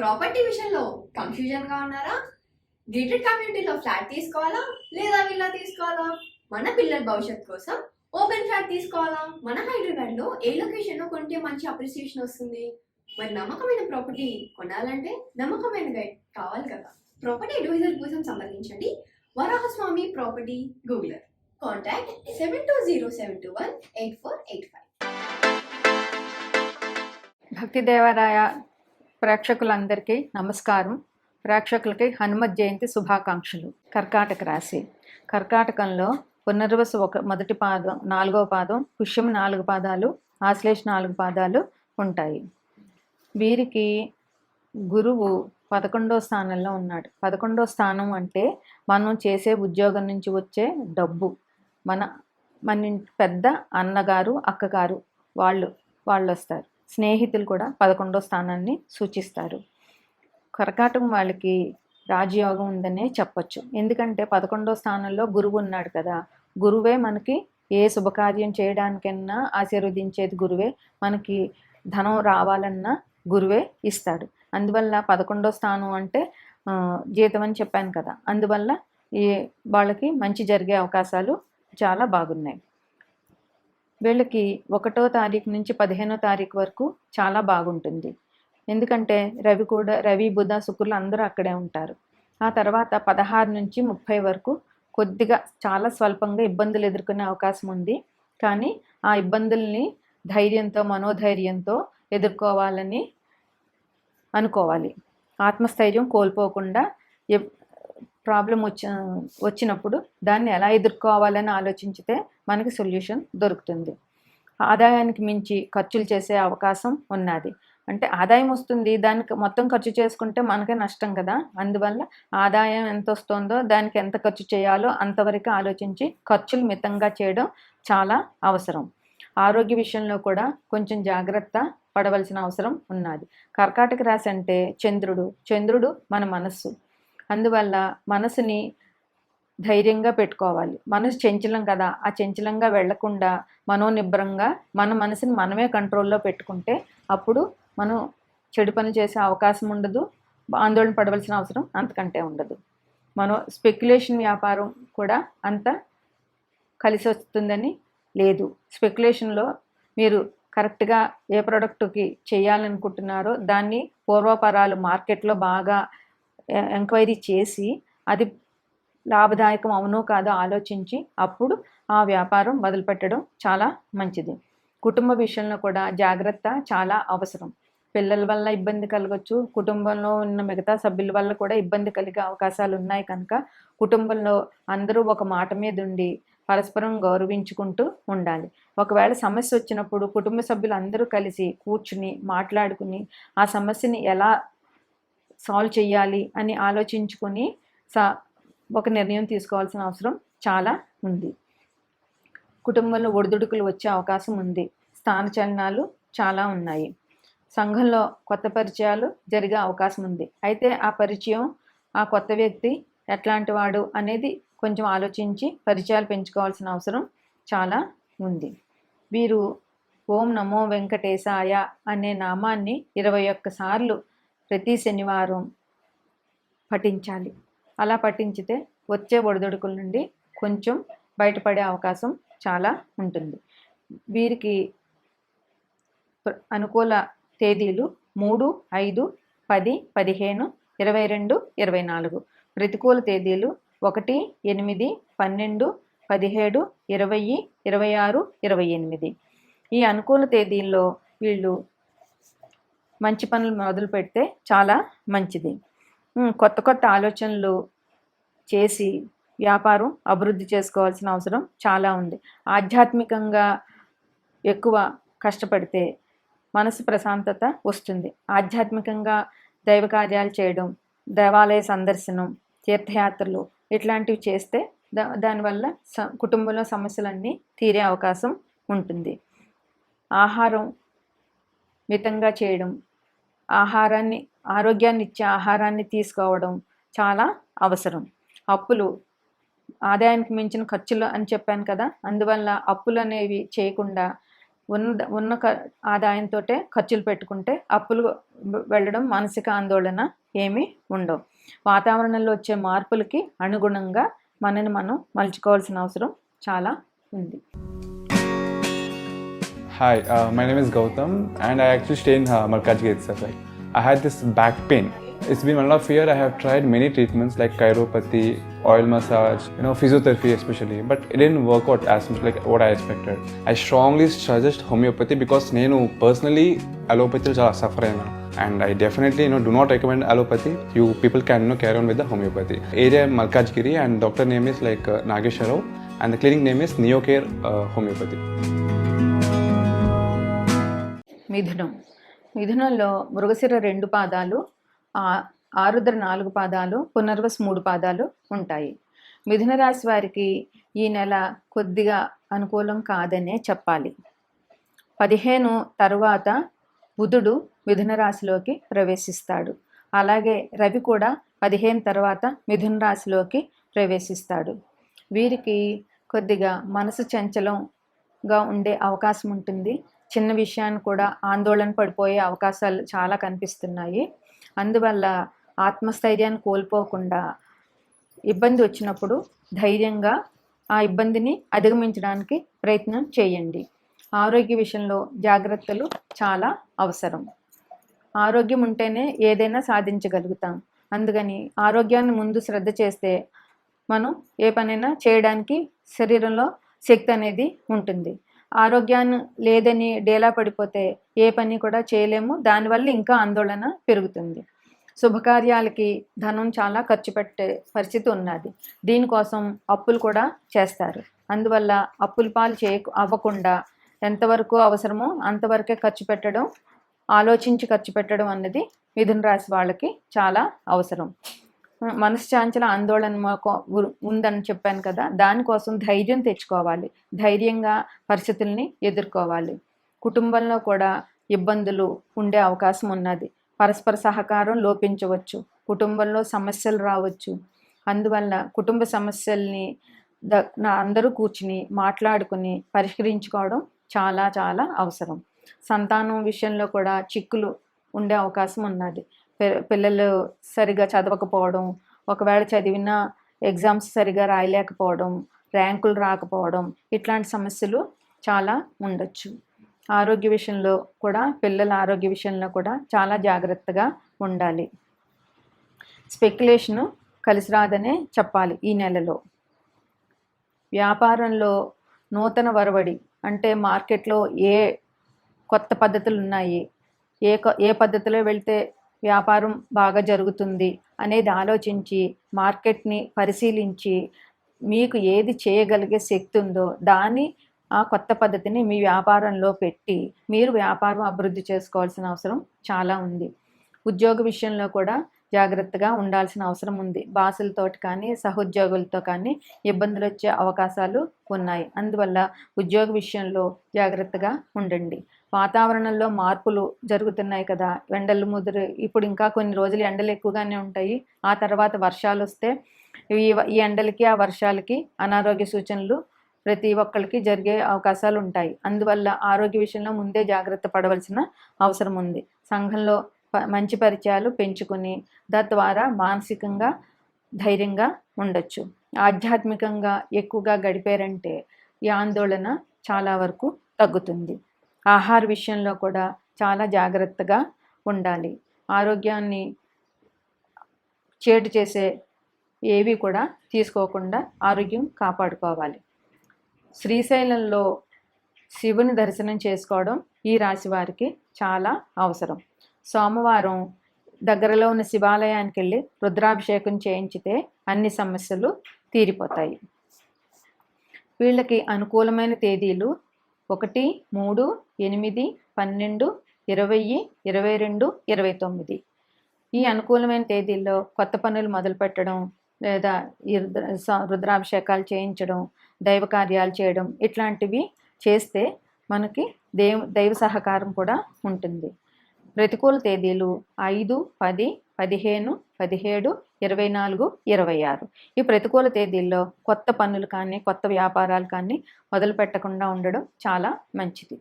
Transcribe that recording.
Property విషయంలో confusion గా ఉన్నారా? గేటెడ్ కమ్యూనిటీలో ఫ్లాట్ తీసుకోవాలా లేదా విల్లా తీసుకోవాలా? మన పిల్లల భవిష్యత్ కోసం ఓపెన్ ఫ్లాట్ తీసుకోవాలా? మన హైదరాబాద్ లో ఏ లొకేషన్ లో కొంటే మంచి అప్రిసియేషన్ వస్తుంది? మరి నమ్మకమైన ప్రాపర్టీ కొనాలంటే నమ్మకమైన గైడ్ కావాలి కదా. ప్రాపర్టీ అడ్వైజర్ కోసం సంప్రదించండి వరాహస్వామి ప్రాపర్టీ గూగులర్. కాంటాక్ట్ 7207218485. భక్తి దేవరాయ ప్రేక్షకులందరికీ నమస్కారం. ప్రేక్షకులకి హనుమత్ జయంతి శుభాకాంక్షలు. కర్కాటక రాశి. కర్కాటకంలో పునర్వసు మొదటి పాదం, 4వ పాదం, పుష్యం 4 పాదాలు, ఆశ్లేష 4 పాదాలు ఉంటాయి. వీరికి గురువు 11వ స్థానంలో ఉన్నాడు. 11వ స్థానం అంటే మనం చేసే ఉద్యోగం నుంచి వచ్చే డబ్బు, మన పెద్ద అన్నగారు, అక్కగారు వాళ్ళు వస్తారు. స్నేహితులు కూడా 11వ స్థానాన్ని సూచిస్తారు. కర్కాటకం వాళ్ళకి రాజయోగం ఉందనే చెప్పచ్చు. ఎందుకంటే 11వ స్థానంలో గురువు ఉన్నాడు కదా. గురువే మనకి ఏ శుభకార్యం చేయడానికైనా ఆశీర్వదించేది గురువే. మనకి ధనం రావాలన్నా గురువే ఇస్తాడు. అందువల్ల 11వ స్థానం అంటే జీతం అని చెప్పాను కదా. అందువల్ల వాళ్ళకి మంచి జరిగే అవకాశాలు చాలా బాగున్నాయి. వీళ్ళకి 1వ తారీఖు నుంచి 15వ తారీఖు వరకు చాలా బాగుంటుంది. ఎందుకంటే రవి బుధ శుక్రులు అందరూ అక్కడే ఉంటారు. ఆ తర్వాత 16 నుంచి 30 వరకు కొద్దిగా చాలా స్వల్పంగా ఇబ్బందులు ఎదుర్కొనే అవకాశం ఉంది. కానీ ఆ ఇబ్బందుల్ని ధైర్యంతో, మనోధైర్యంతో ఎదుర్కోవాలని అనుకోవాలి. ఆత్మస్థైర్యం కోల్పోకుండా ప్రాబ్లం వచ్చినప్పుడు దాన్ని ఎలా ఎదుర్కోవాలని ఆలోచించితే మనకి సొల్యూషన్ దొరుకుతుంది. ఆదాయానికి మించి ఖర్చులు చేసే అవకాశం ఉన్నది. అంటే ఆదాయం వస్తుంది, దానికి మొత్తం ఖర్చు చేసుకుంటే మనకే నష్టం కదా. అందువల్ల ఆదాయం ఎంత వస్తుందో దానికి ఎంత ఖర్చు చేయాలో అంతవరకు ఆలోచించి ఖర్చులు మితంగా చేయడం చాలా అవసరం. ఆరోగ్య విషయంలో కూడా కొంచెం జాగ్రత్త పడవలసిన అవసరం ఉన్నది. కర్కాటక రాశి అంటే చంద్రుడు మన మనస్సు. అందువల్ల మనసుని ధైర్యంగా పెట్టుకోవాలి. మనసు చంచలం కదా, ఆ చంచలంగా వెళ్లకుండా మనోనిబ్బరంగా మన మనసుని మనమే కంట్రోల్లో పెట్టుకుంటే అప్పుడు మనం చెడు పని చేసే అవకాశం ఉండదు, ఆందోళన పడవలసిన అవసరం అంతకంటే ఉండదు. స్పెక్యులేషన్ వ్యాపారం కూడా అంత కలిసి వస్తుందని లేదు. స్పెక్యులేషన్లో మీరు కరెక్ట్గా ఏ ప్రోడక్ట్కి చేయాలనుకుంటున్నారో దాన్ని పూర్వపరాలు మార్కెట్లో బాగా ఎంక్వైరీ చేసి అది లాభదాయకం అవునో కాదో ఆలోచించి అప్పుడు ఆ వ్యాపారం మొదలుపెట్టడం చాలా మంచిది. కుటుంబ విషయంలో కూడా జాగ్రత్త చాలా అవసరం. పిల్లల వల్ల ఇబ్బంది కలగచ్చు, కుటుంబంలో ఉన్న మిగతా సభ్యుల వల్ల కూడా ఇబ్బంది కలిగే అవకాశాలు ఉన్నాయి. కనుక కుటుంబంలో అందరూ ఒక మాట మీద ఉండి పరస్పరం గౌరవించుకుంటూ ఉండాలి. ఒకవేళ సమస్య వచ్చినప్పుడు కుటుంబ సభ్యులు అందరూ కలిసి కూర్చుని మాట్లాడుకుని ఆ సమస్యని ఎలా సాల్వ్ చేయాలి అని ఆలోచించుకొని ఒక నిర్ణయం తీసుకోవాల్సిన అవసరం చాలా ఉంది. కుటుంబంలో ఒడిదుడుకులు వచ్చే అవకాశం ఉంది. స్థానచలనాలు చాలా ఉన్నాయి. సంఘంలో కొత్త పరిచయాలు జరిగే అవకాశం ఉంది. అయితే ఆ పరిచయం, ఆ కొత్త వ్యక్తి ఎట్లాంటి వాడు అనేది కొంచెం ఆలోచించి పరిచయాలు పెంచుకోవాల్సిన అవసరం చాలా ఉంది. వీరు ఓం నమో వెంకటేశాయ అనే నామాన్ని 21 సార్లు ప్రతి శనివారం పఠించాలి. అలా పఠించితే వచ్చే ఒడిదుడుకుల నుండి కొంచెం బయటపడే అవకాశం చాలా ఉంటుంది. వీరికి అనుకూల తేదీలు 3, 5, 10, 15, 22, 24. ప్రతికూల తేదీలు 1, 8, 12, 17, 20, 26, 28. ఈ అనుకూల తేదీల్లో వీళ్ళు మంచి పనులు మొదలు పెడితే చాలా మంచిది. కొత్త ఆలోచనలు చేసి వ్యాపారం అభివృద్ధి చేసుకోవాల్సిన అవసరం చాలా ఉంది. ఆధ్యాత్మికంగా ఎక్కువ కష్టపడితే మనసు ప్రశాంతత వస్తుంది. ఆధ్యాత్మికంగా దైవ కార్యాలు చేయడం, దేవాలయ సందర్శనం, తీర్థయాత్రలు ఇట్లాంటివి చేస్తే దానివల్ల కుటుంబంలో సమస్యలన్నీ తీరే అవకాశం ఉంటుంది. ఆహారం మితంగా చేయడం, ఆరోగ్యాన్ని ఇచ్చే ఆహారాన్ని తీసుకోవడం చాలా అవసరం. అప్పులు ఆదాయానికి మించిన ఖర్చులు అని చెప్పాను కదా. అందువల్ల అప్పులు అనేవి చేయకుండా ఉన్న ఆదాయంతో ఖర్చులు పెట్టుకుంటే అప్పులు వెళ్ళడం మానసిక ఆందోళన ఏమీ ఉండవు. వాతావరణంలో వచ్చే మార్పులకి అనుగుణంగా మనని మనం మలుచుకోవాల్సిన అవసరం చాలా ఉంది. Hi, my name is Gautam and I actually stay in Malkajgiri itself. Like, I had this back pain. It's been 1.5 years. I have tried many treatments like chiropathy, oil massage, physiotherapy especially, but it didn't work out as much like what I expected. I strongly suggest homeopathy because నేను personally allopathy చాలా suffer అయినా. And I definitely do not recommend allopathy. You people can carry on with the homeopathy. Area Malkajgiri and doctor name is like Nageswara Rao and the clinic name is Neocare Homeopathy. మిథునంలో మృగశిర 2 పాదాలు, ఆరుద్ర 4 పాదాలు, పునర్వసు 3 పాదాలు ఉంటాయి. మిథున రాశి వారికి ఈ నెల కొద్దిగా అనుకూలం కాదనే చెప్పాలి. 15 తర్వాత బుధుడు మిథున రాశిలోకి ప్రవేశిస్తాడు. అలాగే రవి కూడా 15 తర్వాత మిథున రాశిలోకి ప్రవేశిస్తాడు. వీరికి కొద్దిగా మనసు చంచలంగా ఉండే అవకాశం ఉంటుంది. చిన్న విషయాన్ని కూడా ఆందోళన పడిపోయే అవకాశాలు చాలా కనిపిస్తున్నాయి. అందువల్ల ఆత్మస్థైర్యాన్ని కోల్పోకుండా ఇబ్బంది వచ్చినప్పుడు ధైర్యంగా ఆ ఇబ్బందిని అధిగమించడానికి ప్రయత్నం చేయండి. ఆరోగ్య విషయంలో జాగ్రత్తలు చాలా అవసరం. ఆరోగ్యం ఉంటేనే ఏదైనా సాధించగలుగుతాం. అందుకని ఆరోగ్యాన్ని ముందు శ్రద్ధ చేస్తే మనం ఏ పనైనా చేయడానికి శరీరంలో శక్తి అనేది ఉంటుంది. ఆరోగ్యాన్ని లేదని డేలా పడిపోతే ఏ పని కూడా చేయలేము. దానివల్ల ఇంకా ఆందోళన పెరుగుతుంది. శుభకార్యాలకి ధనం చాలా ఖర్చు పెట్టే పరిస్థితి ఉన్నది. దీనికోసం అప్పులు కూడా చేస్తారు. అందువల్ల అప్పుల పాలు అవ్వకుండా ఎంతవరకు అవసరమో అంతవరకే ఖర్చు పెట్టడం, ఆలోచించి ఖర్చు పెట్టడం అన్నది మిథున రాశి వాళ్ళకి చాలా అవసరం. మనశ్శాంచల ఆందోళన ఉందని చెప్పాను కదా, దానికోసం ధైర్యం తెచ్చుకోవాలి. ధైర్యంగా పరిస్థితుల్ని ఎదుర్కోవాలి. కుటుంబంలో కూడా ఇబ్బందులు ఉండే అవకాశం ఉన్నది. పరస్పర సహకారం లోపించవచ్చు. కుటుంబంలో సమస్యలు రావచ్చు. అందువల్ల కుటుంబ సమస్యల్ని అందరూ కూర్చుని మాట్లాడుకుని పరిష్కరించుకోవడం చాలా చాలా అవసరం. సంతానం విషయంలో కూడా చిక్కులు ఉండే అవకాశం ఉన్నది. పిల్లలు సరిగా చదవకపోవడం, ఒకవేళ చదివిన ఎగ్జామ్స్ సరిగా రాయలేకపోవడం, ర్యాంకులు రాకపోవడం, ఇట్లాంటి సమస్యలు చాలా ఉండొచ్చు. ఆరోగ్య విషయంలో కూడా పిల్లల ఆరోగ్య విషయంలో కూడా చాలా జాగ్రత్తగా ఉండాలి. స్పెక్యులేషను కలిసి రాదనే చెప్పాలి ఈ నెలలో. వ్యాపారంలో నూతన వరవడి అంటే మార్కెట్లో ఏ కొత్త పద్ధతులు ఉన్నాయి, ఏ పద్ధతిలో వెళ్తే వ్యాపారం బాగా జరుగుతుంది అనేది ఆలోచించి మార్కెట్ని పరిశీలించి మీకు ఏది చేయగలిగే శక్తి ఉందో దాన్ని ఆ కొత్త పద్ధతిని మీ వ్యాపారంలో పెట్టి మీరు వ్యాపారం అభివృద్ధి చేసుకోవాల్సిన అవసరం చాలా ఉంది. ఉద్యోగ విషయంలో కూడా జాగ్రత్తగా ఉండాల్సిన అవసరం ఉంది. బాసులతోటి కానీ సహోద్యోగులతో కానీ ఇబ్బందులు వచ్చే అవకాశాలు ఉన్నాయి. అందువల్ల ఉద్యోగ విషయంలో జాగ్రత్తగా ఉండండి. వాతావరణంలో మార్పులు జరుగుతున్నాయి కదా, ఎండలు ముదురు ఇప్పుడు ఇంకా కొన్ని రోజులు ఎండలు ఎక్కువగానే ఉంటాయి. ఆ తర్వాత వర్షాలు వస్తే ఈ ఎండలకి ఆ వర్షాలకి అనారోగ్య సూచనలు ప్రతి ఒక్కరికి జరిగే అవకాశాలు ఉంటాయి. అందువల్ల ఆరోగ్య విషయంలో ముందే జాగ్రత్త పడవలసిన అవసరం ఉంది. సంఘంలో మంచి పరిచయాలు పెంచుకుని తద్వారా మానసికంగా ధైర్యంగా ఉండొచ్చు. ఆధ్యాత్మికంగా ఎక్కువగా గడిపారంటే ఈ ఆందోళన చాలా వరకు తగ్గుతుంది. ఆహార విషయంలో కూడా చాలా జాగ్రత్తగా ఉండాలి. ఆరోగ్యాన్ని చేటు చేసే ఏవి కూడా తీసుకోకుండా ఆరోగ్యం కాపాడుకోవాలి. శ్రీశైలంలో శివుని దర్శనం చేసుకోవడం ఈ రాశి వారికి చాలా అవసరం. సోమవారం దగ్గరలో ఉన్న శివాలయానికి వెళ్ళి రుద్రాభిషేకం చేయించితే అన్ని సమస్యలు తీరిపోతాయి. వీళ్ళకి అనుకూలమైన తేదీలు 1, 3, 8, 12, 20, 22, 29. ఈ అనుకూలమైన తేదీల్లో కొత్త పనులు మొదలు పెట్టడం లేదా రుద్రాభిషేకాలు చేయించడం, దైవ కార్యాలు చేయడం ఇట్లాంటివి చేస్తే మనకి దైవ సహకారం కూడా ఉంటుంది. ప్రతికూల తేదీలు 5, 10, 15, 17, 24, 26. ఈ ప్రతికూల తేదీల్లో కొత్త పనులు కానీ కొత్త వ్యాపారాలు కానీ మొదలు పెట్టకుండా ఉండడం చాలా మంచిది.